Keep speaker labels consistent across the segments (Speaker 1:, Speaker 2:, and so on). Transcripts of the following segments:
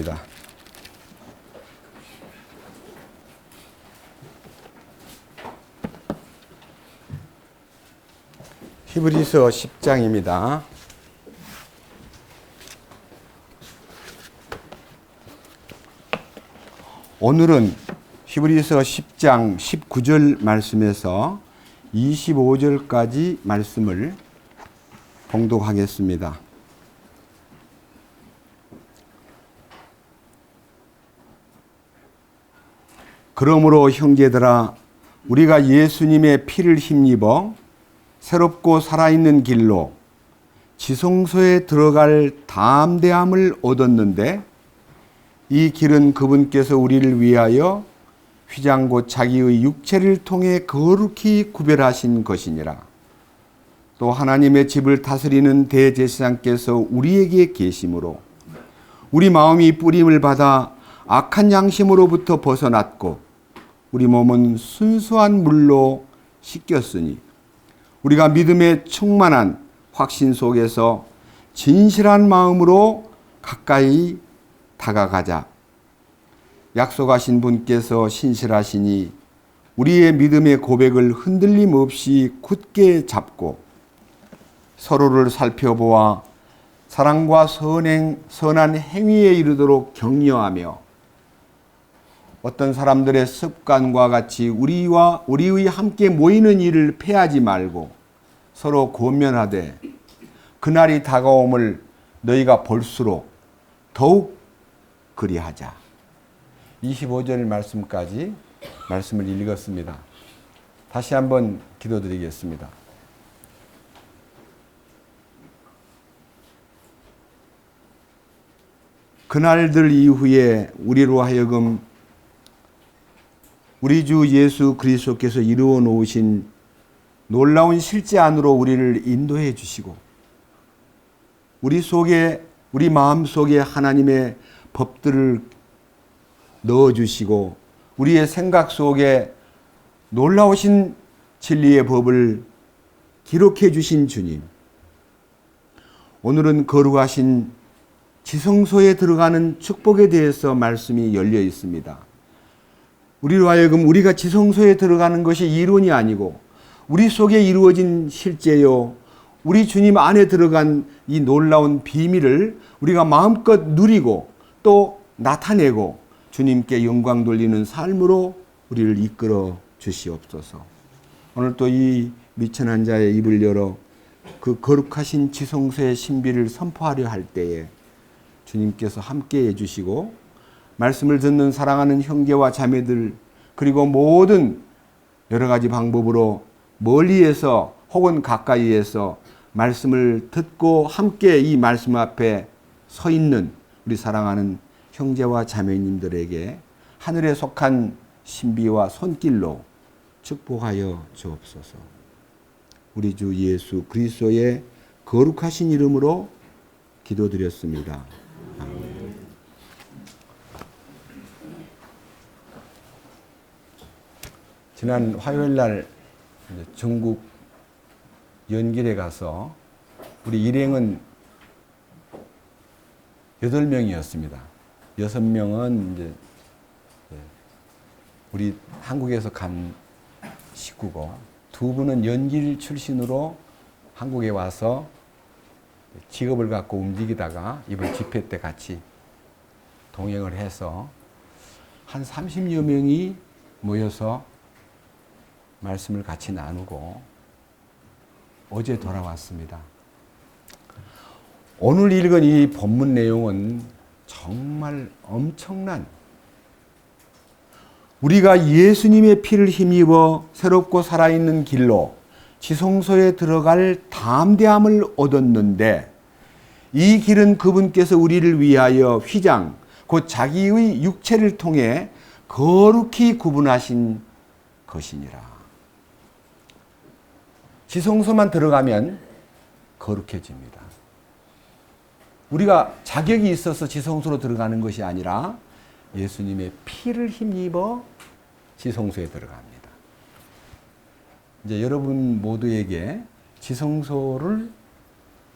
Speaker 1: 읽겠습니다. 히브리서 10장입니다. 오늘은 히브리서 10장 19절 말씀에서 25절까지 말씀을 봉독하겠습니다. 그러므로 형제들아, 우리가 예수님의 피를 힘입어 새롭고 살아있는 길로 지성소에 들어갈 담대함을 얻었는데, 이 길은 그분께서 우리를 위하여 휘장 곧 자기의 육체를 통해 거룩히 구별하신 것이니라. 또 하나님의 집을 다스리는 대제사장께서 우리에게 계심으로 우리 마음이 뿌림을 받아 악한 양심으로부터 벗어났고 우리 몸은 순수한 물로 씻겼으니 우리가 믿음에 충만한 확신 속에서 진실한 마음으로 가까이 다가가자. 약속하신 분께서 신실하시니 우리의 믿음의 고백을 흔들림 없이 굳게 잡고 서로를 살펴보아 사랑과 선한 행위에 이르도록 격려하며 어떤 사람들의 습관과 같이 우리의 함께 모이는 일을 패하지 말고 서로 권면하되 그날이 다가옴을 너희가 볼수록 더욱 그리하자. 25절 말씀까지 말씀을 읽었습니다. 다시 한번 기도드리겠습니다. 그날들 이후에 우리로 하여금 우리 주 예수 그리스도께서 이루어 놓으신 놀라운 실제 안으로 우리를 인도해 주시고 우리 마음 속에 하나님의 법들을 넣어 주시고 우리의 생각 속에 놀라우신 진리의 법을 기록해 주신 주님, 오늘은 거룩하신 지성소에 들어가는 축복에 대해서 말씀이 열려 있습니다. 우리로 하여금 우리가 지성소에 들어가는 것이 이론이 아니고 우리 속에 이루어진 실제요, 우리 주님 안에 들어간 이 놀라운 비밀을 우리가 마음껏 누리고 또 나타내고 주님께 영광 돌리는 삶으로 우리를 이끌어 주시옵소서. 오늘 또 이 미천한 자의 입을 열어 그 거룩하신 지성소의 신비를 선포하려 할 때에 주님께서 함께 해주시고 말씀을 듣는 사랑하는 형제와 자매들, 그리고 모든 여러 가지 방법으로 멀리에서 혹은 가까이에서 말씀을 듣고 함께 이 말씀 앞에 서 있는 우리 사랑하는 형제와 자매님들에게 하늘에 속한 신비와 손길로 축복하여 주옵소서. 우리 주 예수 그리스도의 거룩하신 이름으로 기도드렸습니다. 아멘. 지난 화요일 날 전국 연길에 가서 우리 일행은 8명이었습니다. 6명은 이제 우리 한국에서 간 식구고, 2분은 연길 출신으로 한국에 와서 직업을 갖고 움직이다가 이번 집회 때 같이 동행을 해서 한 30여 명이 모여서 말씀을 같이 나누고 어제 돌아왔습니다. 오늘 읽은 이 본문 내용은 정말 엄청난, 우리가 예수님의 피를 힘입어 새롭고 살아있는 길로 지성소에 들어갈 담대함을 얻었는데, 이 길은 그분께서 우리를 위하여 휘장 곧 자기의 육체를 통해 거룩히 구분하신 것이니라. 지성소만 들어가면 거룩해집니다. 우리가 자격이 있어서 지성소로 들어가는 것이 아니라 예수님의 피를 힘입어 지성소에 들어갑니다. 이제 여러분 모두에게 지성소를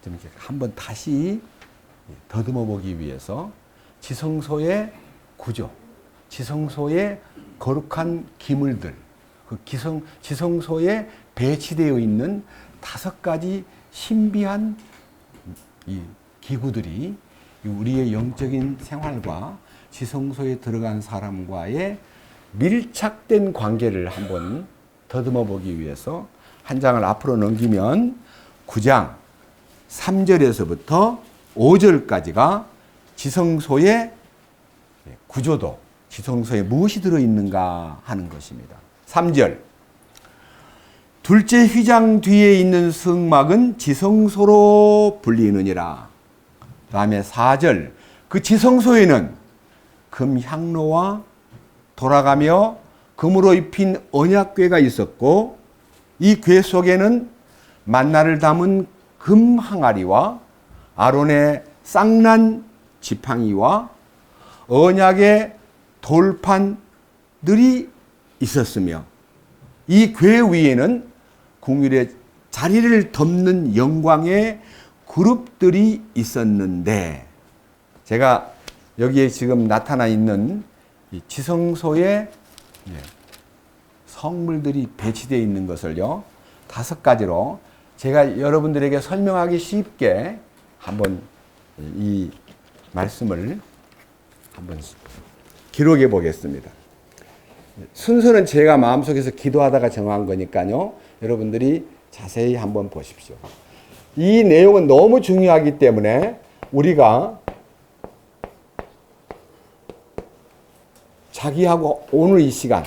Speaker 1: 좀 이렇게 한번 다시 더듬어 보기 위해서 지성소의 구조, 지성소의 거룩한 기물들, 그 지성소에 배치되어 있는 5가지 신비한 이 기구들이 우리의 영적인 생활과 지성소에 들어간 사람과의 밀착된 관계를 한번 더듬어 보기 위해서 한 장을 앞으로 넘기면 9장 3절에서부터 5절까지가 지성소의 구조도, 지성소에 무엇이 들어있는가 하는 것입니다. 3절, 둘째 휘장 뒤에 있는 성막은 지성소로 불리느니라. 그 다음에 4절, 그 지성소에는 금향로와 돌아가며 금으로 입힌 언약궤가 있었고, 이 궤 속에는 만나를 담은 금 항아리와 아론의 쌍난 지팡이와 언약의 돌판들이 있었으며, 이 궤 위에는 궁율의 자리를 덮는 영광의 그룹들이 있었는데, 제가 여기에 지금 나타나 있는 이 지성소에 성물들이 배치되어 있는 것을요, 5가지로 제가 여러분들에게 설명하기 쉽게 한번 이 말씀을 한번 기록해 보겠습니다. 순서는 제가 마음속에서 기도하다가 정한 거니까요, 여러분들이 자세히 한번 보십시오. 이 내용은 너무 중요하기 때문에 우리가 자기하고 오늘 이 시간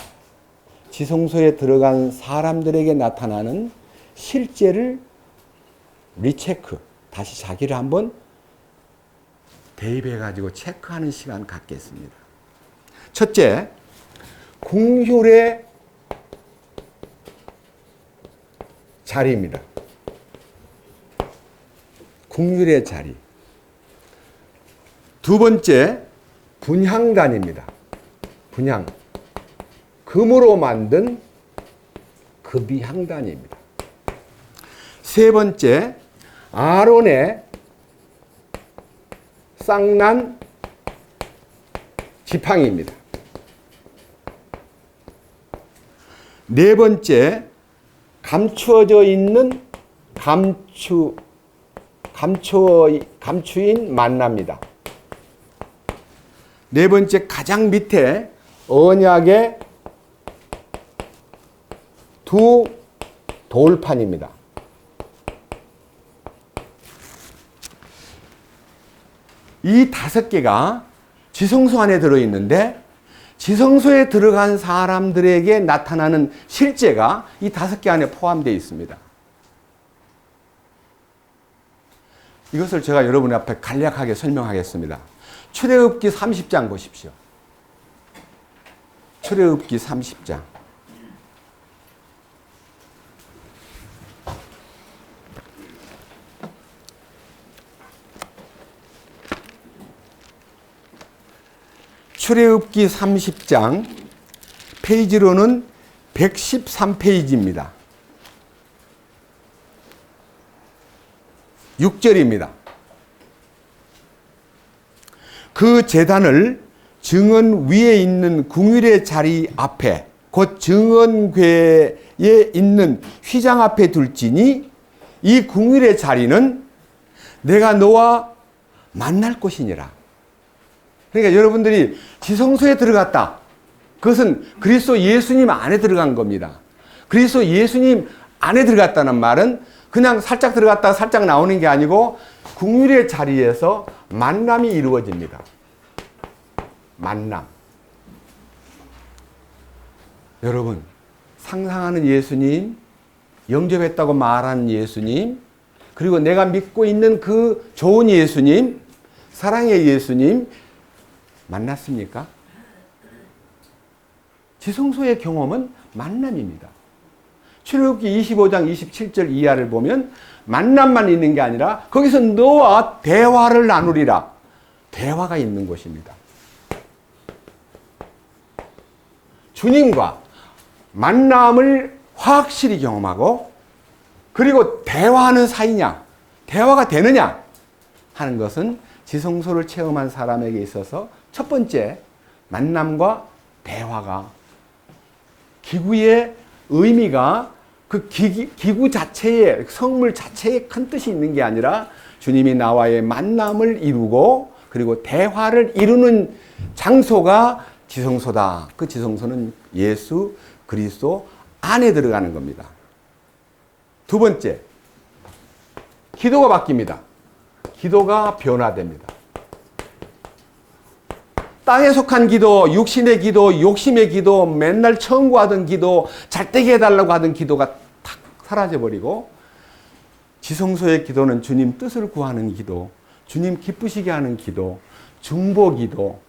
Speaker 1: 지성소에 들어간 사람들에게 나타나는 실제를 리체크, 다시 자기를 한번 대입해가지고 체크하는 시간 갖겠습니다. 첫째, 궁율의 자리입니다. 궁율의 자리. 두 번째, 분향단입니다. 분향. 금으로 만든 금비향단입니다. 세 번째, 아론의 쌍난 지팡이입니다. 네 번째, 감추어져 있는 감추인 만나입니다. 네 번째, 가장 밑에 언약의 두 돌판입니다. 이 5개가 지성소 안에 들어있는데, 지성소에 들어간 사람들에게 나타나는 실제가 이 5개 안에 포함되어 있습니다. 이것을 제가 여러분 앞에 간략하게 설명하겠습니다. 출애굽기 30장 보십시오. 출애굽기 30장. 출애굽기 30장 페이지로는 113페이지입니다. 6절입니다. 그 제단을 증언 위에 있는 궁율의 자리 앞에, 곧 증언궤에 있는 휘장 앞에 둘지니, 이 궁율의 자리는 내가 너와 만날 곳이니라. 그러니까 여러분들이 지성소에 들어갔다, 그것은 그리스도 예수님 안에 들어간 겁니다. 그리스도 예수님 안에 들어갔다는 말은 그냥 살짝 들어갔다가 살짝 나오는 게 아니고 궁율의 자리에서 만남이 이루어집니다. 만남. 여러분, 상상하는 예수님, 영접했다고 말하는 예수님, 그리고 내가 믿고 있는 그 좋은 예수님, 사랑의 예수님 만났습니까? 지성소의 경험은 만남입니다. 출애굽기 25장 27절 이하를 보면 만남만 있는 게 아니라 거기서 너와 대화를 나누리라. 대화가 있는 곳입니다. 주님과 만남을 확실히 경험하고, 그리고 대화하는 사이냐, 대화가 되느냐 하는 것은 지성소를 체험한 사람에게 있어서 첫 번째 만남과 대화가 기구의 의미가 그 기구 자체에 성물 자체에 큰 뜻이 있는 게 아니라 주님이 나와의 만남을 이루고 그리고 대화를 이루는 장소가 지성소다. 그 지성소는 예수 그리스도 안에 들어가는 겁니다. 두 번째, 기도가 바뀝니다. 기도가 변화됩니다. 땅에 속한 기도, 육신의 기도, 욕심의 기도, 맨날 청구하던 기도, 잘되게 해달라고 하던 기도가 탁 사라져버리고 지성소의 기도는 주님 뜻을 구하는 기도, 주님 기쁘시게 하는 기도, 중보 기도,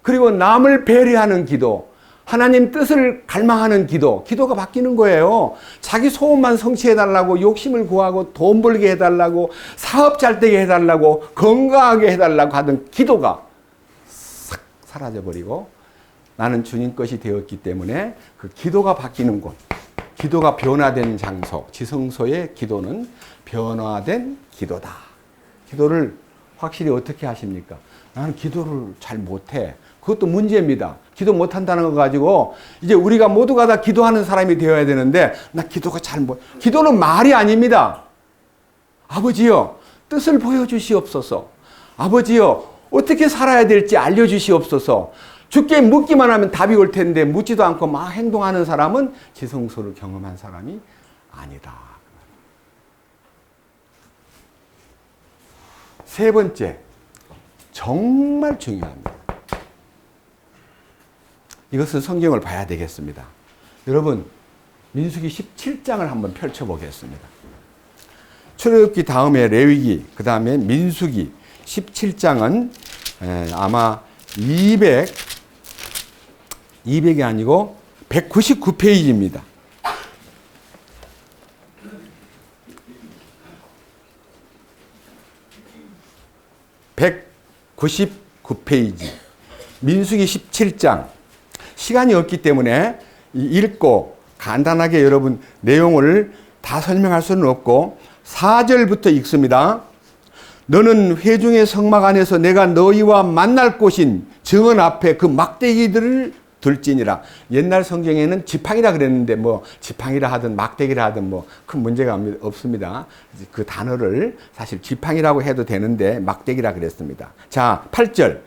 Speaker 1: 그리고 남을 배려하는 기도, 하나님 뜻을 갈망하는 기도, 기도가 바뀌는 거예요. 자기 소원만 성취해달라고 욕심을 구하고 돈 벌게 해달라고 사업 잘되게 해달라고 건강하게 해달라고 하던 기도가 싹 사라져버리고 나는 주님 것이 되었기 때문에 그 기도가 바뀌는 곳, 기도가 변화된 장소, 지성소의 기도는 변화된 기도다. 기도를 확실히 어떻게 하십니까? 나는 기도를 잘 못해. 그것도 문제입니다. 기도 못한다는 거 가지고 이제 우리가 모두가 다 기도하는 사람이 되어야 되는데 나 기도가 잘 못. 기도는 말이 아닙니다. 아버지요, 뜻을 보여주시옵소서. 아버지요, 어떻게 살아야 될지 알려주시옵소서. 주께 묻기만 하면 답이 올 텐데 묻지도 않고 막 행동하는 사람은 지성소를 경험한 사람이 아니다. 세 번째, 정말 중요합니다. 이것은 성경을 봐야 되겠습니다. 여러분, 민수기 17장을 한번 펼쳐보겠습니다. 출애굽기 다음에 레위기, 그 다음에 민수기 17장은 아마 200이 아니고 199페이지입니다. 199페이지. 민수기 17장. 시간이 없기 때문에 읽고 간단하게 여러분 내용을 다 설명할 수는 없고 4절부터 읽습니다. 너는 회중의 성막 안에서 내가 너희와 만날 곳인 정원 앞에 그 막대기들을 들지니라. 옛날 성경에는 지팡이라 그랬는데 뭐 지팡이라 하든 막대기라 하든 뭐 큰 문제가 없습니다. 그 단어를 사실 지팡이라고 해도 되는데 막대기라 그랬습니다. 자, 8절.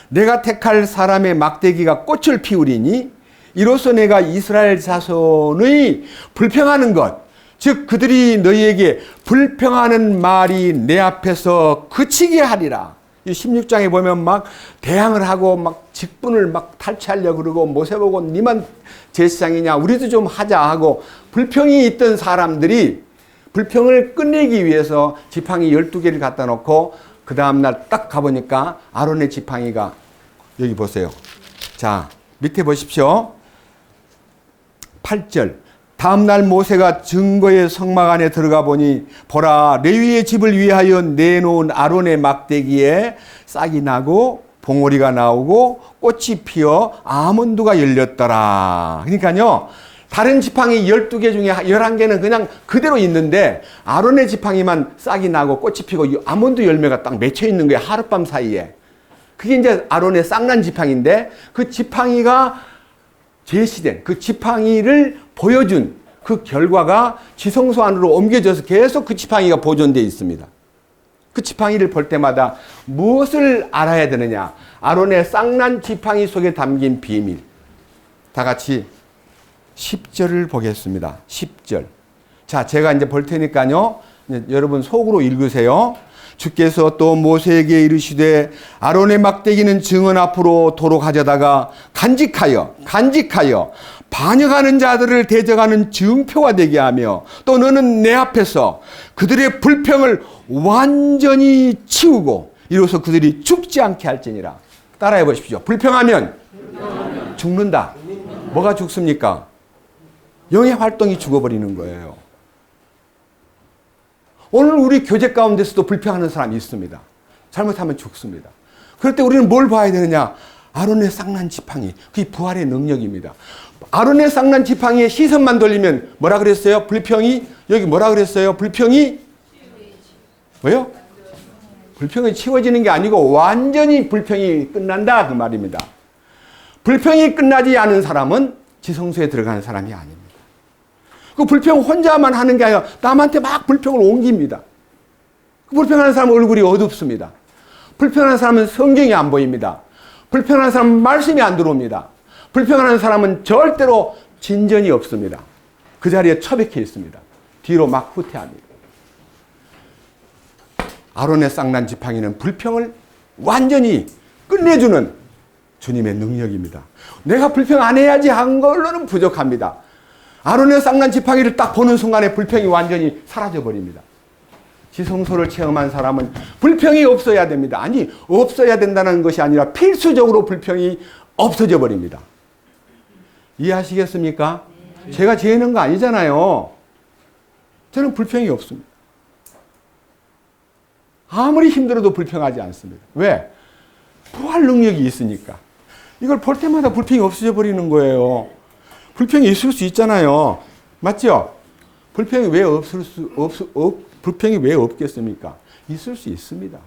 Speaker 1: 내가 택할 사람의 막대기가 꽃을 피우리니 이로써 내가 이스라엘 자손의 불평하는 것, 즉 그들이 너희에게 불평하는 말이 내 앞에서 그치게 하리라. 이 16장에 보면 막 대항을 하고 막 직분을 막 탈취하려고 그러고 모세보고 니만 제사장이냐 우리도 좀 하자 하고 불평이 있던 사람들이 불평을 끝내기 위해서 지팡이 12개를 갖다 놓고 그 다음날 딱 가보니까 아론의 지팡이가 여기 보세요. 자, 밑에 보십시오. 8절. 다음날 모세가 증거의 성막 안에 들어가 보니 보라, 레위의 집을 위하여 내놓은 아론의 막대기에 싹이 나고 봉오리가 나오고 꽃이 피어 아몬드가 열렸더라. 그러니까요, 다른 지팡이 12개 중에 11개는 그냥 그대로 있는데 아론의 지팡이만 싹이 나고 꽃이 피고 아몬드 열매가 딱 맺혀 있는 거예요. 하룻밤 사이에. 그게 이제 아론의 쌍난 지팡이인데 그 지팡이가 제시된 그 지팡이를 보여준 그 결과가 지성소 안으로 옮겨져서 계속 그 지팡이가 보존되어 있습니다. 그 지팡이를 볼 때마다 무엇을 알아야 되느냐? 아론의 쌍난 지팡이 속에 담긴 비밀. 다 같이 10절을 보겠습니다. 10절. 자, 제가 이제 볼 테니까요. 여러분 속으로 읽으세요. 주께서 또 모세에게 이르시되 아론의 막대기는 증언 앞으로 도로 가져다가 간직하여 반역하는 자들을 대적하는 증표가 되게 하며 또 너는 내 앞에서 그들의 불평을 완전히 치우고 이로써 그들이 죽지 않게 할지니라. 따라해 보십시오. 불평하면 죽는다. 뭐가 죽습니까? 영의 활동이 죽어버리는 거예요. 오늘 우리 교제 가운데서도 불평하는 사람이 있습니다. 잘못하면 죽습니다. 그럴 때 우리는 뭘 봐야 되느냐? 아론의 쌍난 지팡이. 그게 부활의 능력입니다. 아론의 쌍난 지팡이에 시선만 돌리면 뭐라 그랬어요? 불평이 여기 뭐라 그랬어요? 불평이 뭐요? 불평이 치워지는 게 아니고 완전히 불평이 끝난다 그 말입니다. 불평이 끝나지 않은 사람은 지성소에 들어가는 사람이 아닙니다. 그 불평 혼자만 하는 게 아니라 남한테 막 불평을 옮깁니다. 그 불평하는 사람은 얼굴이 어둡습니다. 불평하는 사람은 성경이 안 보입니다. 불평하는 사람은 말씀이 안 들어옵니다. 불평하는 사람은 절대로 진전이 없습니다. 그 자리에 처박혀 있습니다. 뒤로 막 후퇴합니다. 아론의 쌍난 지팡이는 불평을 완전히 끝내주는 주님의 능력입니다. 내가 불평 안 해야지 한 걸로는 부족합니다. 아론의 쌍난 지팡이를 딱 보는 순간에 불평이 완전히 사라져버립니다. 지성소를 체험한 사람은 불평이 없어야 됩니다. 아니, 없어야 된다는 것이 아니라 필수적으로 불평이 없어져 버립니다. 이해하시겠습니까? 제가 재는 거 아니잖아요. 저는 불평이 없습니다. 아무리 힘들어도 불평하지 않습니다. 왜? 부활 능력이 있으니까. 이걸 볼 때마다 불평이 없어져 버리는 거예요. 불평이 있을 수 있잖아요. 맞죠? 불평이 왜 없겠습니까? 있을 수 있습니다.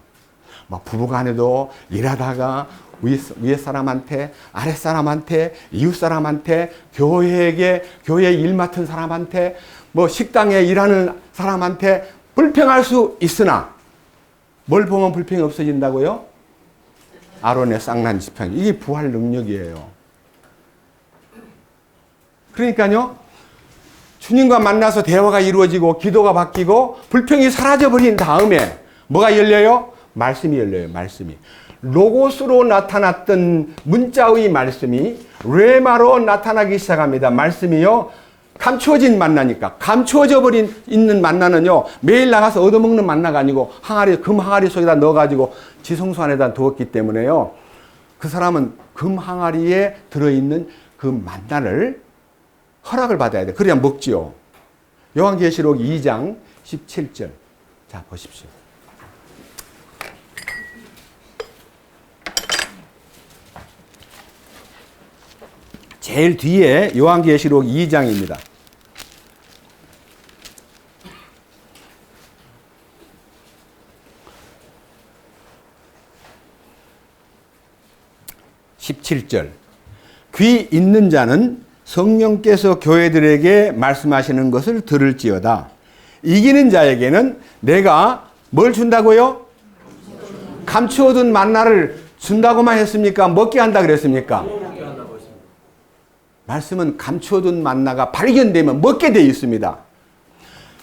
Speaker 1: 막 부부간에도 일하다가 위에 사람한테, 아래 사람한테, 이웃 사람한테, 교회 일 맡은 사람한테, 뭐 식당에 일하는 사람한테 불평할 수 있으나 뭘 보면 불평이 없어진다고요? 아론의 쌍난 지팡이. 이게 부활 능력이에요. 그러니까요, 주님과 만나서 대화가 이루어지고 기도가 바뀌고 불평이 사라져버린 다음에 뭐가 열려요? 말씀이 열려요. 말씀이. 로고스로 나타났던 문자의 말씀이 레마로 나타나기 시작합니다. 말씀이요. 감추어진 만나니까. 감추어져 버린 있는 만나는요, 매일 나가서 얻어먹는 만나가 아니고 금 항아리 속에다 넣어가지고 지성소 안에다 두었기 때문에요, 그 사람은 금 항아리에 들어있는 그 만나를 허락을 받아야 돼. 그래야 먹지요. 요한계시록 2장 17절. 자, 보십시오. 제일 뒤에 요한계시록 2장입니다. (17절) 귀 있는 자는 성령께서 교회들에게 말씀하시는 것을 들을지어다. 이기는 자에게는 내가 뭘 준다고요? 감추어둔 만나를 준다고만 했습니까? 먹게 한다 그랬습니까? 말씀은 감추어둔 만나가 발견되면 먹게 되어 있습니다.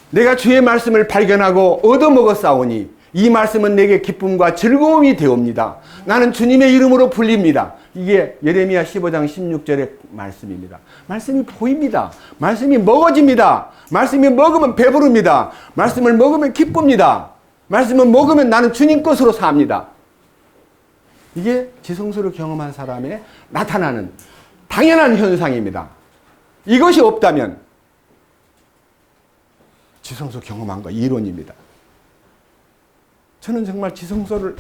Speaker 1: 내가 주의 말씀을 발견하고 얻어먹었사오니 이 말씀은 내게 기쁨과 즐거움이 되옵니다. 나는 주님의 이름으로 불립니다. 이게 예레미야 15장 16절의 말씀입니다. 말씀이 보입니다. 말씀이 먹어집니다. 말씀이 먹으면 배부릅니다. 말씀을 먹으면 기쁩니다. 말씀을 먹으면 나는 주님 것으로 삽니다. 이게 지성소를 경험한 사람의 나타나는 당연한 현상입니다. 이것이 없다면 지성소 경험한 거 이론입니다. 저는 정말 지성소를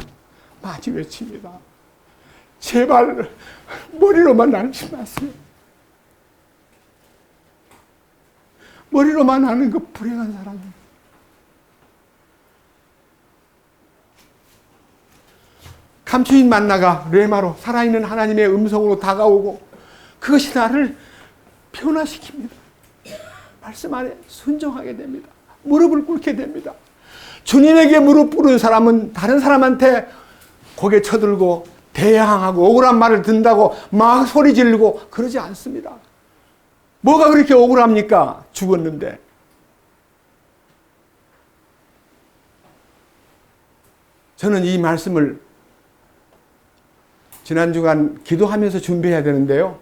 Speaker 1: 많이 외칩니다. 제발 머리로만 알지 마세요. 머리로만 아는 그 불행한 사람입니다. 감추인 만나가 레마로 살아있는 하나님의 음성으로 다가오고 그것이 나를 변화시킵니다. 말씀 안에 순종하게 됩니다. 무릎을 꿇게 됩니다. 주님에게 무릎 꿇은 사람은 다른 사람한테 고개 쳐들고 대항하고 억울한 말을 듣는다고 막 소리 지르고 그러지 않습니다. 뭐가 그렇게 억울합니까? 죽었는데. 저는 이 말씀을 지난 주간 기도하면서 준비해야 되는데요,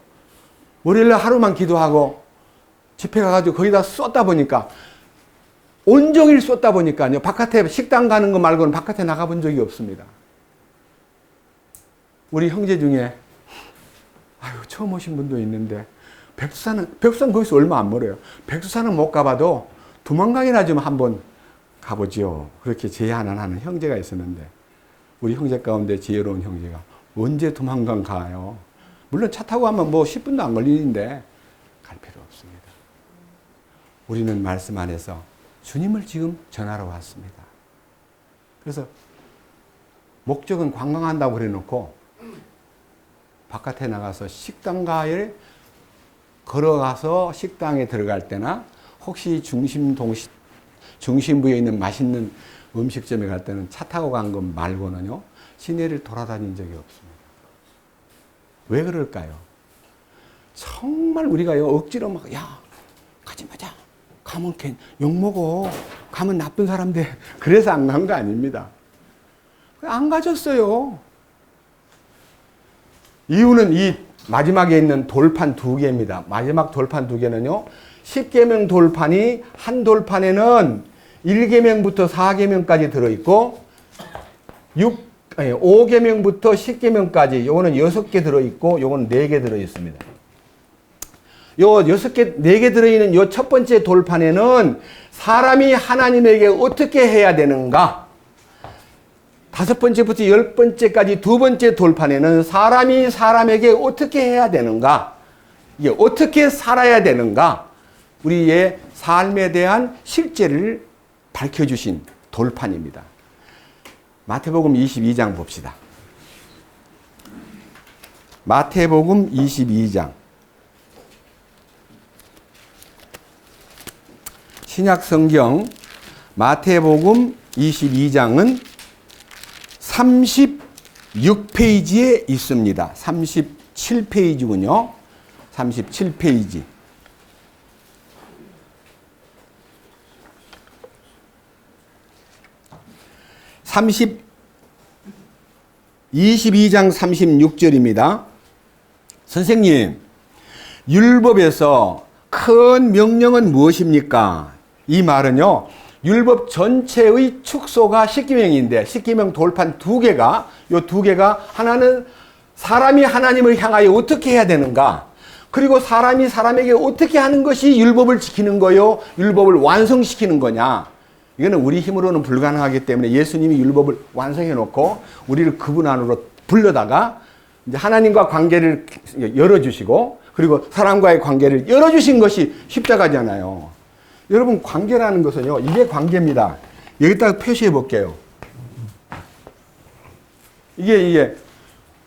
Speaker 1: 월요일날 하루만 기도하고 집회 가가지고 거기다 쏟다 보니까, 온종일 쏟다 보니까요, 바깥에 식당 가는 거 말고는 바깥에 나가본 적이 없습니다. 우리 형제 중에 처음 오신 분도 있는데 백두산 거기서 얼마 안 멀어요. 백두산은 못 가봐도 두만강이나 좀 한번 가보죠. 그렇게 제안하는 형제가 있었는데, 우리 형제 가운데 지혜로운 형제가 언제 두만강 가요? 물론 차 타고 가면 뭐 10분도 안 걸리는데 갈 필요 없습니다. 우리는 말씀 안에서 주님을 지금 전하러 왔습니다. 그래서 목적은 관광한다고 그래놓고 바깥에 나가서 식당가에 걸어가서 식당에 들어갈 때나 혹시 중심부에 있는 맛있는 음식점에 갈 때는 차 타고 간 것 말고는요, 시내를 돌아다닌 적이 없습니다. 왜 그럴까요? 정말 우리가요, 억지로 막, 야, 가지 마자. 가면 욕먹어. 가면 나쁜 사람 돼. 그래서 안 간 거 아닙니다. 안 가졌어요. 이유는 이 마지막에 있는 돌판 2개입니다. 마지막 돌판 2개는요, 10계명 돌판이 한 돌판에는 1계명부터 4계명까지 들어있고, 5계명부터 10계명까지 요거는 6개 들어있고, 요거는 4개 들어있습니다. 요 6개, 4개 들어있는 요 첫 번째 돌판에는 사람이 하나님에게 어떻게 해야 되는가? 5번째부터 10번째까지 두 번째 돌판에는 사람이 사람에게 어떻게 해야 되는가? 이게 어떻게 살아야 되는가? 우리의 삶에 대한 실제를 밝혀주신 돌판입니다. 마태복음 22장 봅시다. 마태복음 22장. 신약 성경 마태복음 22장은 36페이지에 있습니다. 37페이지군요. 37페이지. 22장 36절입니다. 선생님, 율법에서 큰 명령은 무엇입니까? 이 말은요, 율법 전체의 축소가 10계명인데 10계명 돌판 2개가, 요 2개가 하나는 사람이 하나님을 향하여 어떻게 해야 되는가, 그리고 사람이 사람에게 어떻게 하는 것이 율법을 지키는 거요, 율법을 완성시키는 거냐. 이거는 우리 힘으로는 불가능하기 때문에 예수님이 율법을 완성해 놓고 우리를 그분 안으로 불러다가 이제 하나님과 관계를 열어주시고, 그리고 사람과의 관계를 열어주신 것이 십자가잖아요. 여러분, 관계라는 것은요, 이게 관계입니다. 여기다가 표시해 볼게요. 이게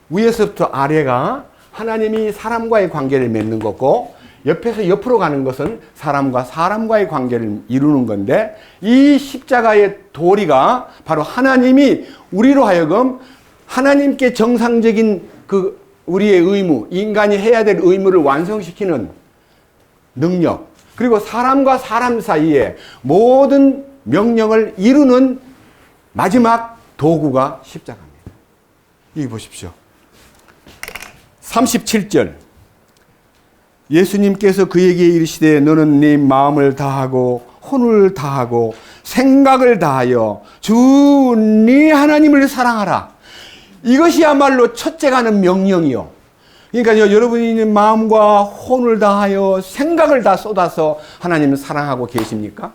Speaker 1: 위에서부터 아래가 하나님이 사람과의 관계를 맺는 거고, 옆에서 옆으로 가는 것은 사람과 사람과의 관계를 이루는 건데, 이 십자가의 도리가 바로 하나님이 우리로 하여금 하나님께 정상적인 우리의 의무, 인간이 해야 될 의무를 완성시키는 능력, 그리고 사람과 사람 사이에 모든 명령을 이루는 마지막 도구가 십자가입니다. 여기 보십시오. 37절. 예수님께서 그에게 이르시되 너는 네 마음을 다하고 혼을 다하고 생각을 다하여 주 네 하나님을 사랑하라. 이것이야말로 첫째가는 명령이요. 그러니까 여러분이 마음과 혼을 다하여 생각을 다 쏟아서 하나님을 사랑하고 계십니까?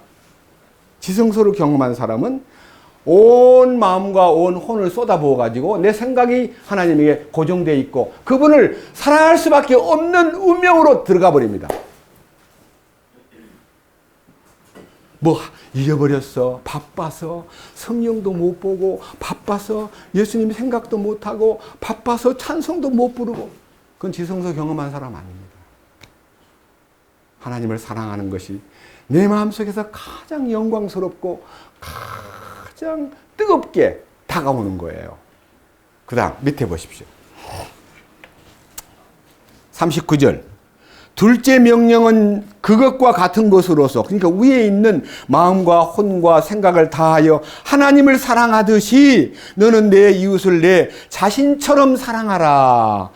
Speaker 1: 지성소를 경험한 사람은 온 마음과 온 혼을 쏟아부어 가지고 내 생각이 하나님에게 고정되어 있고 그분을 사랑할 수밖에 없는 운명으로 들어가 버립니다. 뭐 잃어버렸어, 바빠서 성령도 못 보고, 바빠서 예수님 생각도 못하고, 바빠서 찬송도 못 부르고, 그건 지성소 경험한 사람 아닙니다. 하나님을 사랑하는 것이 내 마음속에서 가장 영광스럽고 가장 뜨겁게 다가오는 거예요. 그 다음 밑에 보십시오. 39절. 둘째 명령은 그것과 같은 것으로서, 그러니까 위에 있는 마음과 혼과 생각을 다하여 하나님을 사랑하듯이 너는 내 이웃을 내 자신처럼 사랑하라.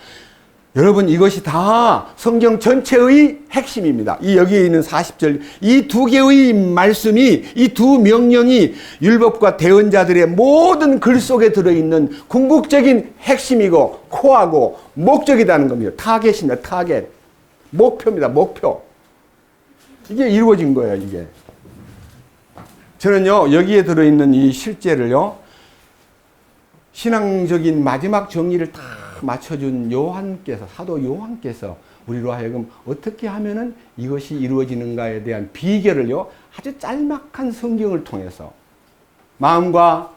Speaker 1: 여러분, 이것이 다 성경 전체의 핵심입니다. 이 여기에 있는 40절, 이 두 개의 말씀이, 이 두 명령이 율법과 대언자들의 모든 글 속에 들어있는 궁극적인 핵심이고 코어고 목적이라는 겁니다. 타겟입니다. 타겟. 목표입니다. 목표. 이게 이루어진 거예요. 이게. 저는요, 여기에 들어있는 이 실제를요, 신앙적인 마지막 정리를 다 맞춰준 요한께서, 사도 요한께서 우리로 하여금 어떻게 하면은 이것이 이루어지는가에 대한 비결을요, 아주 짤막한 성경을 통해서 마음과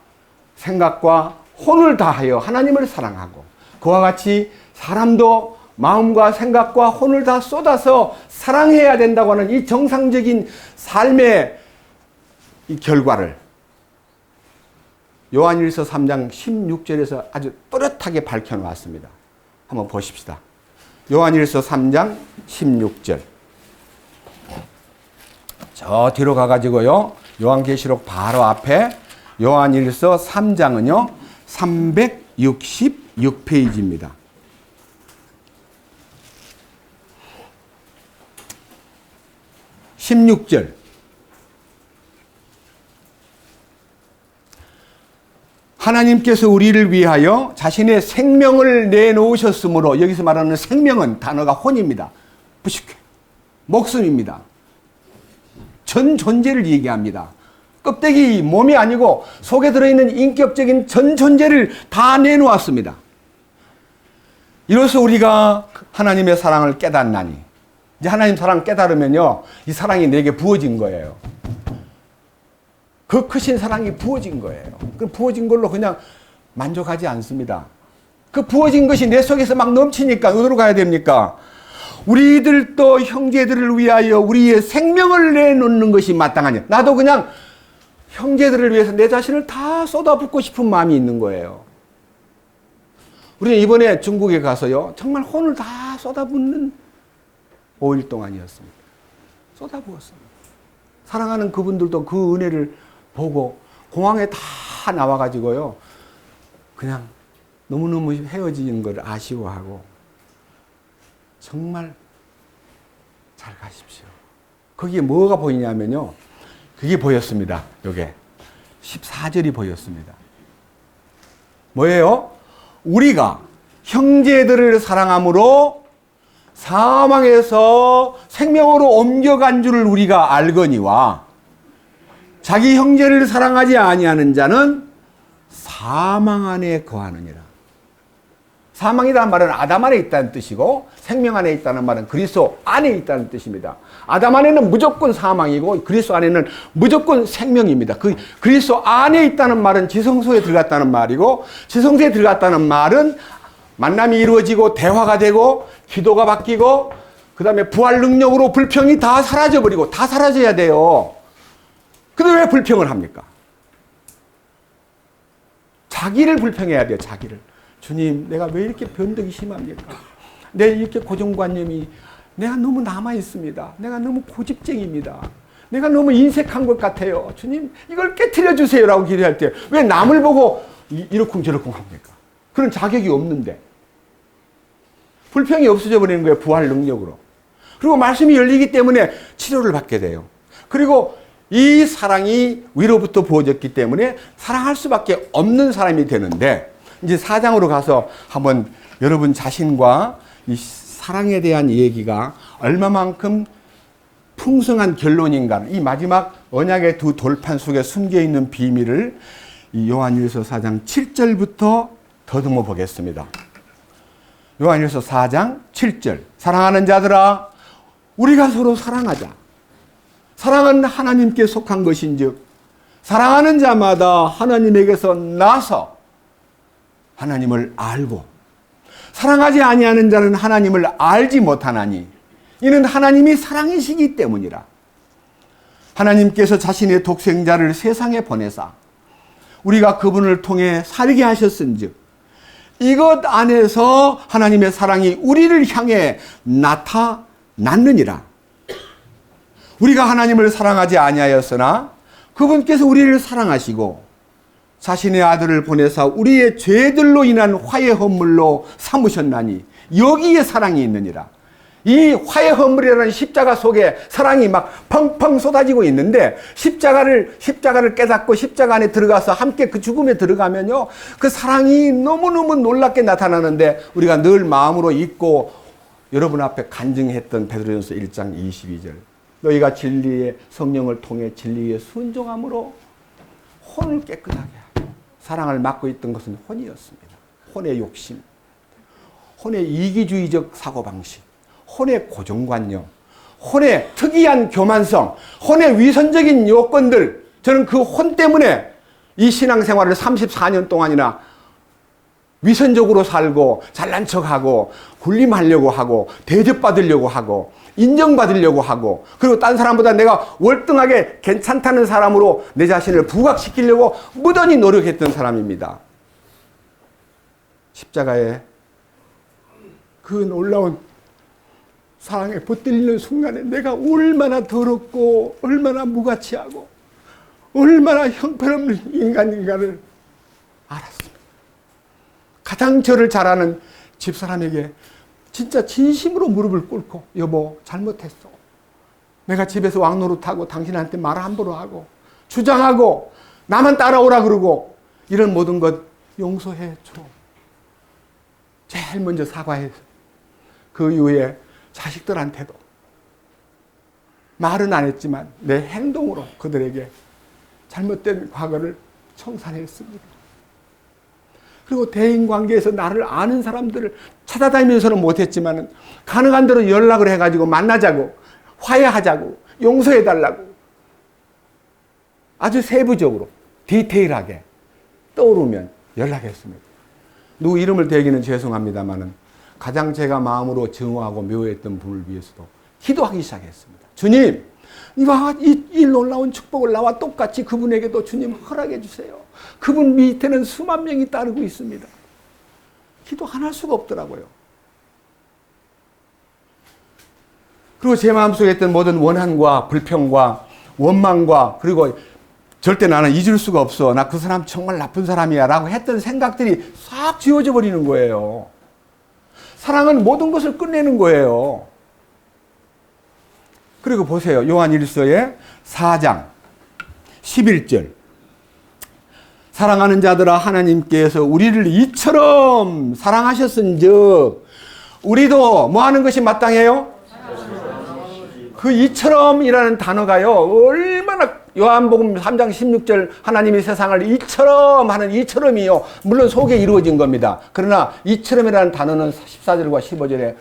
Speaker 1: 생각과 혼을 다하여 하나님을 사랑하고 그와 같이 사람도 마음과 생각과 혼을 다 쏟아서 사랑해야 된다고 하는 이 정상적인 삶의 이 결과를 요한일서 3장 16절에서 아주 또렷하게 밝혀놓았습니다. 한번 보십시다. 요한일서 3장 16절. 저 뒤로 가가지고요. 요한계시록 바로 앞에 요한일서 3장은요. 366페이지입니다. 16절. 하나님께서 우리를 위하여 자신의 생명을 내놓으셨으므로, 여기서 말하는 생명은 단어가 혼입니다. 부식회. 목숨입니다. 전 존재를 얘기합니다. 껍데기, 몸이 아니고 속에 들어있는 인격적인 전 존재를 다 내놓았습니다. 이로써 우리가 하나님의 사랑을 깨닫나니, 이제 하나님 사랑 깨달으면요, 이 사랑이 내게 부어진 거예요. 그 크신 사랑이 부어진 거예요. 그 부어진 걸로 그냥 만족하지 않습니다. 그 부어진 것이 내 속에서 막 넘치니까 어디로 가야 됩니까? 우리들도 형제들을 위하여 우리의 생명을 내놓는 것이 마땅하냐. 나도 그냥 형제들을 위해서 내 자신을 다 쏟아붓고 싶은 마음이 있는 거예요. 우리는 이번에 중국에 가서요, 정말 혼을 다 쏟아붓는 5일 동안이었습니다. 쏟아부었습니다. 사랑하는 그분들도 그 은혜를 보고 공항에 다 나와가지고요, 그냥 너무너무 헤어진 걸 아쉬워하고, 정말 잘 가십시오. 거기에 뭐가 보이냐면요, 그게 보였습니다. 요게 14절이 보였습니다. 뭐예요? 우리가 형제들을 사랑함으로 사망에서 생명으로 옮겨간 줄을 우리가 알거니와 자기 형제를 사랑하지 아니하는 자는 사망 안에 거하느니라. 사망이라는 말은 아담 안에 있다는 뜻이고, 생명 안에 있다는 말은 그리스도 안에 있다는 뜻입니다. 아담 안에는 무조건 사망이고 그리스도 안에는 무조건 생명입니다. 그 그리스도 안에 있다는 말은 지성소에 들어갔다는 말이고, 지성소에 들어갔다는 말은 만남이 이루어지고 대화가 되고 기도가 바뀌고 그 다음에 부활 능력으로 불평이 다 사라져버리고, 다 사라져야 돼요. 근데 왜 불평을 합니까? 자기를 불평해야 돼요. 자기를. 주님, 내가 왜 이렇게 변덕이 심합니까? 내 이렇게 고정관념이 내가 너무 남아있습니다. 내가 너무 고집쟁입니다. 내가 너무 인색한 것 같아요. 주님, 이걸 깨트려 주세요라고 기도할 때 왜 남을 보고 이러쿵저러쿵 합니까? 그런 자격이 없는데. 불평이 없어져 버리는 거예요. 부활 능력으로. 그리고 말씀이 열리기 때문에 치료를 받게 돼요. 그리고 이 사랑이 위로부터 부어졌기 때문에 사랑할 수밖에 없는 사람이 되는데, 이제 4장으로 가서 한번 여러분 자신과 이 사랑에 대한 얘기가 얼마만큼 풍성한 결론인가, 이 마지막 언약의 두 돌판 속에 숨겨있는 비밀을 이 요한일서 4장 7절부터 더듬어 보겠습니다. 요한일서 4장 7절. 사랑하는 자들아, 우리가 서로 사랑하자. 사랑은 하나님께 속한 것인즉 사랑하는 자마다 하나님에게서 나서 하나님을 알고, 사랑하지 아니하는 자는 하나님을 알지 못하나니 이는 하나님이 사랑이시기 때문이라. 하나님께서 자신의 독생자를 세상에 보내사 우리가 그분을 통해 살게 하셨은즉 이것 안에서 하나님의 사랑이 우리를 향해 나타났느니라. 우리가 하나님을 사랑하지 아니하였으나 그분께서 우리를 사랑하시고 자신의 아들을 보내사 우리의 죄들로 인한 화해 헌물로 삼으셨나니 여기에 사랑이 있느니라. 이 화해 헌물이라는 십자가 속에 사랑이 막 펑펑 쏟아지고 있는데, 십자가를 깨닫고 십자가 안에 들어가서 함께 그 죽음에 들어가면요, 그 사랑이 너무너무 놀랍게 나타나는데, 우리가 늘 마음으로 잊고 여러분 앞에 간증했던 베드로전서 1장 22절. 너희가 진리의 성령을 통해 진리에 순종함으로 혼을 깨끗하게 하고, 사랑을 막고 있던 것은 혼이었습니다. 혼의 욕심, 혼의 이기주의적 사고방식, 혼의 고정관념, 혼의 특이한 교만성, 혼의 위선적인 요건들, 저는 그 혼 때문에 이 신앙생활을 34년 동안이나 위선적으로 살고 잘난 척하고 군림하려고 하고 대접받으려고 하고 인정받으려고 하고 그리고 딴 사람보다 내가 월등하게 괜찮다는 사람으로 내 자신을 부각시키려고 무던히 노력했던 사람입니다. 십자가에 그 놀라운 사랑에 붙들리는 순간에 내가 얼마나 더럽고 얼마나 무가치하고 얼마나 형편없는 인간인가를 알았습니다. 가장 저를 잘 아는 집사람에게 진짜 진심으로 무릎을 꿇고 여보 잘못했어. 내가 집에서 왕노릇하고 당신한테 말 함부로 하고 주장하고 나만 따라오라 그러고 이런 모든 것 용서해 줘. 제일 먼저 사과해서 그 이후에 자식들한테도 말은 안 했지만 내 행동으로 그들에게 잘못된 과거를 청산했습니다. 그리고 대인관계에서 나를 아는 사람들을 찾아다니면서는 못했지만 가능한 대로 연락을 해가지고 만나자고 화해하자고 용서해달라고 아주 세부적으로 디테일하게 떠오르면 연락했습니다. 누구 이름을 대기는 죄송합니다만 가장 제가 마음으로 증오하고 묘했던 분을 위해서도 기도하기 시작했습니다. 주님, 이 놀라운 축복을 나와 똑같이 그분에게도 주님 허락해 주세요. 그분 밑에는 수만 명이 따르고 있습니다. 기도 안 할 수가 없더라고요. 그리고 제 마음속에 있던 모든 원한과 불평과 원망과 그리고 절대 나는 잊을 수가 없어. 나 그 사람 정말 나쁜 사람이야 라고 했던 생각들이 싹 지워져 버리는 거예요. 사랑은 모든 것을 끝내는 거예요. 그리고 보세요. 요한 1서의 4장 11절. 사랑하는 자들아 하나님께서 우리를 이처럼 사랑하셨은즉 우리도 뭐 하는 것이 마땅해요? 그 이처럼이라는 단어가요. 얼마나 요한복음 3장 16절 하나님이 세상을 이처럼 하는 이처럼이요. 물론 속에 이루어진 겁니다. 그러나 이처럼이라는 단어는 14절과 15절에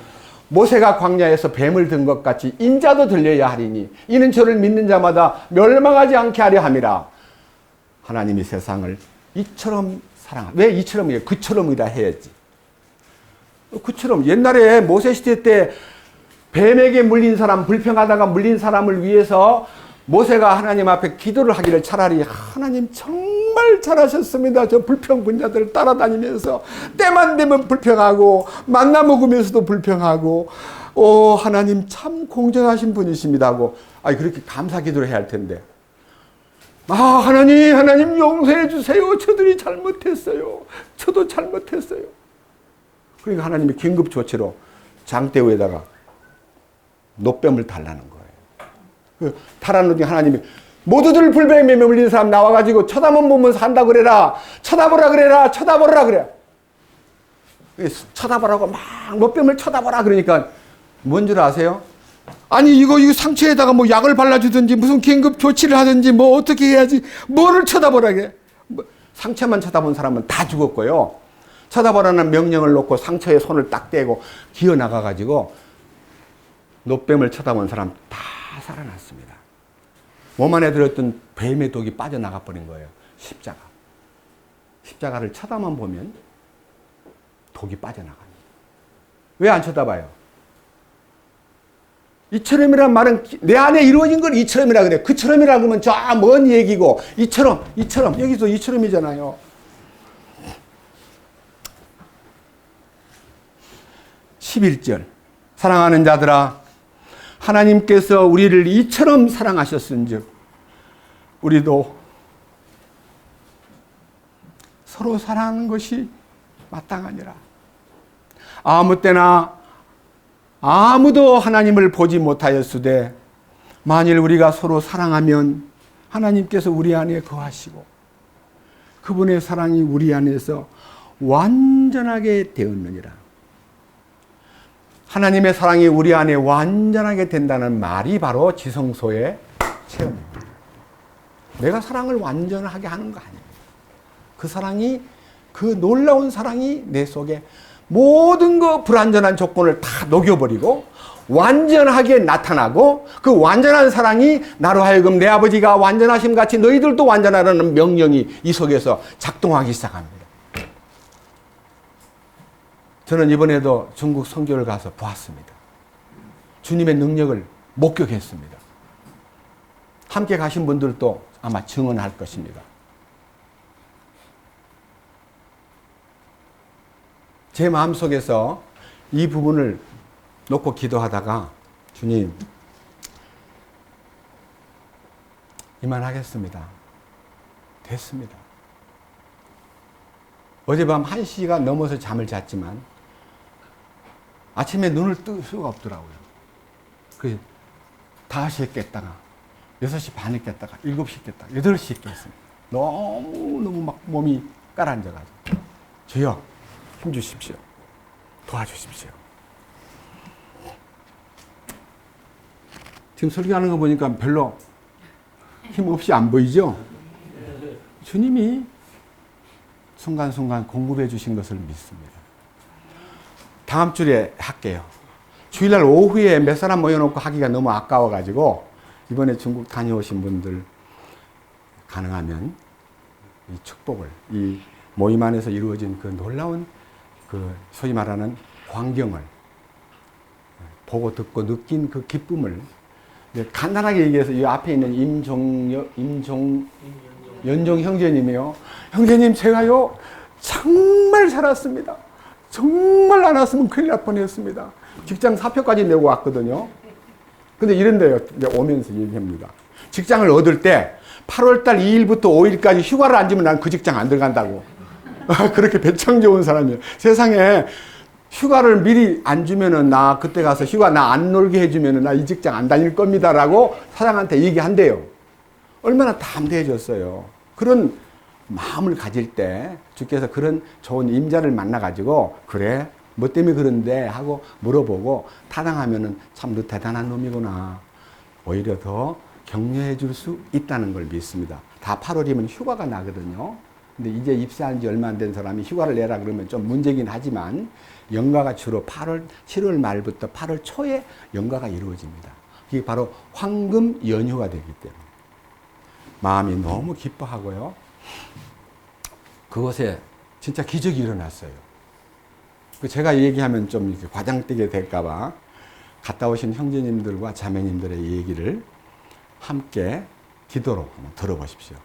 Speaker 1: 모세가 광야에서 뱀을 든 것 같이 인자도 들려야 하리니 이는 저를 믿는 자마다 멸망하지 않게 하려 함이라. 하나님이 세상을 이처럼 왜 이처럼이에요? 그처럼이라 해야지. 그처럼 옛날에 모세 시대 때 뱀에게 물린 사람, 불평하다가 물린 사람을 위해서 모세가 하나님 앞에 기도를 하기를 차라리 하나님 정말 잘하셨습니다. 저 불평분자들을 따라다니면서 때만 되면 불평하고 만나 먹으면서도 불평하고 하나님 참 공정하신 분이십니다 하고 그렇게 감사 기도를 해야 할 텐데 하나님 용서해 주세요. 저들이 잘못했어요. 저도 잘못했어요. 그러니까 하나님이 긴급 조치로 장대우에다가 노뱀을 달라는 거예요. 타라는 하나님이 모두들 불뱀에 물린 사람 나와가지고 쳐다만 보면서 한다 그래라. 쳐다보라 그래라. 쳐다보라 그래. 쳐다보라고 막 노뱀을 쳐다보라 그러니까 뭔 줄 아세요? 아니 이거 상처에다가 뭐 약을 발라주든지 무슨 긴급 조치를 하든지 뭐 어떻게 해야지 뭐를 쳐다보라게. 상처만 쳐다본 사람은 다 죽었고요. 쳐다보라는 명령을 놓고 상처에 손을 딱 떼고 기어나가가지고 노뱀을 쳐다본 사람 다 살아났습니다. 몸 안에 들었던 뱀의 독이 빠져나가 버린 거예요. 십자가를 쳐다만 보면 독이 빠져나갑니다. 왜 안 쳐다봐요? 이처럼이란 말은 내 안에 이루어진 걸 이처럼이라 그래. 그처럼이라 그러면 저 먼 얘기고 이처럼 여기서 이처럼이잖아요. 11절 사랑하는 자들아 하나님께서 우리를 이처럼 사랑하셨은즉 우리도 서로 사랑하는 것이 마땅하니라. 아무 때나 아무도 하나님을 보지 못하였으되 만일 우리가 서로 사랑하면 하나님께서 우리 안에 거하시고 그분의 사랑이 우리 안에서 완전하게 되었느니라. 하나님의 사랑이 우리 안에 완전하게 된다는 말이 바로 지성소의 체험입니다. 내가 사랑을 완전하게 하는 거 아니에요. 그 사랑이, 그 놀라운 사랑이 내 속에 모든 그 불완전한 조건을 다 녹여버리고 완전하게 나타나고 그 완전한 사랑이 나로 하여금 내 아버지가 완전하심 같이 너희들도 완전하라는 명령이 이 속에서 작동하기 시작합니다. 저는 이번에도 중국 선교를 가서 보았습니다. 주님의 능력을 목격했습니다. 함께 가신 분들도 아마 증언할 것입니다. 제 마음속에서 이 부분을 놓고 기도하다가 주님, 이만하겠습니다. 됐습니다. 어젯밤 1시가 넘어서 잠을 잤지만 아침에 눈을 뜰 수가 없더라고요. 그 5시에 깼다가 6시 반에 깼다가 7시 깼다가 8시 깼습니다. 너무 막 몸이 깔아앉아가지고 주여 힘 주십시오. 도와주십시오. 지금 설교하는 거 보니까 별로 힘 없이 안 보이죠? 주님이 순간순간 공급해 주신 것을 믿습니다. 다음 주에 할게요. 주일날 오후에 몇 사람 모여놓고 하기가 너무 아까워가지고 이번에 중국 다녀오신 분들 가능하면 이 축복을, 이 모임 안에서 이루어진 그 놀라운 그 소위 말하는 광경을 보고 듣고 느낀 그 기쁨을 간단하게 얘기해서 이 앞에 있는 연종 형제님이요. 형제님, 제가요 정말 살았습니다. 정말 안 왔으면 큰일 날 뻔했습니다. 직장 사표까지 내고 왔거든요. 근데 이런데요, 이제 오면서 얘기합니다. 직장을 얻을 때 8월달 2일부터 5일까지 휴가를 안 주면 난 그 직장 안 들어간다고. 그렇게 배짱 좋은 사람이에요. 세상에 휴가를 미리 안 주면은 나 그때 가서 휴가 나 안 놀게 해주면은 나 이 직장 안 다닐 겁니다라고 사장한테 얘기한대요. 얼마나 담대해 줬어요. 그런 마음을 가질 때 주께서 그런 좋은 임자를 만나가지고 그래 뭐 때문에 그런데 하고 물어보고 타당하면은 참 너 대단한 놈이구나. 오히려 더 격려해 줄 수 있다는 걸 믿습니다. 다 8월이면 휴가가 나거든요. 근데 이제 입사한 지 얼마 안 된 사람이 휴가를 내라 그러면 좀 문제긴 하지만 연가가 주로 7월 말부터 8월 초에 연가가 이루어집니다. 이게 바로 황금 연휴가 되기 때문에 마음이 너무 기뻐하고요. 그것에 진짜 기적이 일어났어요. 제가 얘기하면 좀 이렇게 과장되게 될까봐 갔다 오신 형제님들과 자매님들의 얘기를 함께 기도로 한번 들어보십시오.